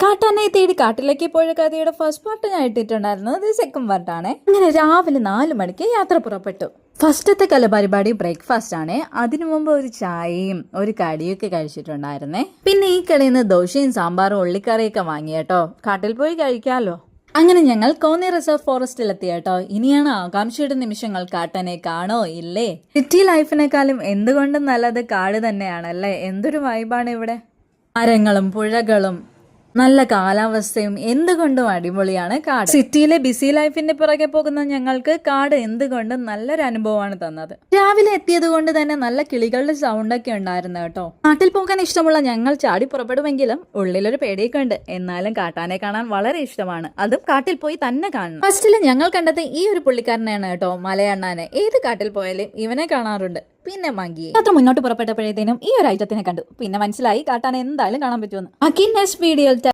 കാട്ടാനെ തേടി കാട്ടിലേക്ക് പോയ കഥയുടെ ഫസ്റ്റ് പാർട്ട് ഞാൻ ഇട്ടിട്ടുണ്ടായിരുന്നു. ഇത് സെക്കൻഡ് പാർട്ടാണ്. അങ്ങനെ രാവിലെ 4 മണിക്ക് യാത്ര പുറപ്പെട്ടു. ഫസ്റ്റത്തെ കലാപരിപാടി ബ്രേക്ക്ഫാസ്റ്റ് ആണ്. അതിനു മുമ്പ് ഒരു ചായയും ഒരു കടിയൊക്കെ കഴിച്ചിട്ടുണ്ടായിരുന്നേ. പിന്നെ ഈ കടയിൽ നിന്ന് ദോശയും സാമ്പാറും ഉള്ളിക്കറിയൊക്കെ വാങ്ങി കേട്ടോ. കാട്ടിൽ പോയി കഴിക്കാമല്ലോ. അങ്ങനെ ഞങ്ങൾ കോന്നി റിസർവ് ഫോറസ്റ്റിലെത്തി കേട്ടോ. ഇനിയാണ് ആകാംക്ഷയുടെ നിമിഷങ്ങൾ. കാട്ടാനെ കാണോ ഇല്ലേ? സിറ്റി ലൈഫിനേക്കാളും എന്തുകൊണ്ടും നല്ലത് കാട് തന്നെയാണല്ലേ. എന്തൊരു വൈബാണ് ഇവിടെ. മരങ്ങളും പുഴകളും നല്ല കാലാവസ്ഥയും എന്തുകൊണ്ടും അടിപൊളിയാണ് കാട്. സിറ്റിയിലെ ബിസി ലൈഫിന്റെ പുറകെ പോകുന്ന ഞങ്ങൾക്ക് കാട് എന്തുകൊണ്ടും നല്ലൊരു അനുഭവമാണ് തന്നത്. രാവിലെ എത്തിയത് കൊണ്ട് തന്നെ നല്ല കിളികളുടെ സൗണ്ട് ഒക്കെ ഉണ്ടായിരുന്നു കേട്ടോ. നാട്ടിൽ പോകാൻ ഇഷ്ടമുള്ള ഞങ്ങൾ ചാടി പുറപ്പെടുമെങ്കിലും ഉള്ളിലൊരു പേടിയൊക്കെ ഉണ്ട്. എന്നാലും കാട്ടാനെ കാണാൻ വളരെ ഇഷ്ടമാണ്. അതും കാട്ടിൽ പോയി തന്നെ കാണണം. ഫസ്റ്റില് ഞങ്ങൾ കണ്ടത് ഈ ഒരു പുള്ളിക്കാരനെയാണ് കേട്ടോ, മലയണ്ണാനെ. ഏത് കാട്ടിൽ പോയാലും ഇവനെ കാണാറുണ്ട്. പിന്നെ മങ്കി. യാത്ര മുന്നോട്ട് പുറപ്പെട്ടപ്പോഴത്തേനും ഈ ഒരു ഐറ്റത്തിനെ കണ്ടു. പിന്നെ മനസ്സിലായി കാട്ടാനെ എന്തായാലും കാണാൻ പറ്റുമെന്ന്. നെക്സ്റ്റ് വീഡിയോയിൽ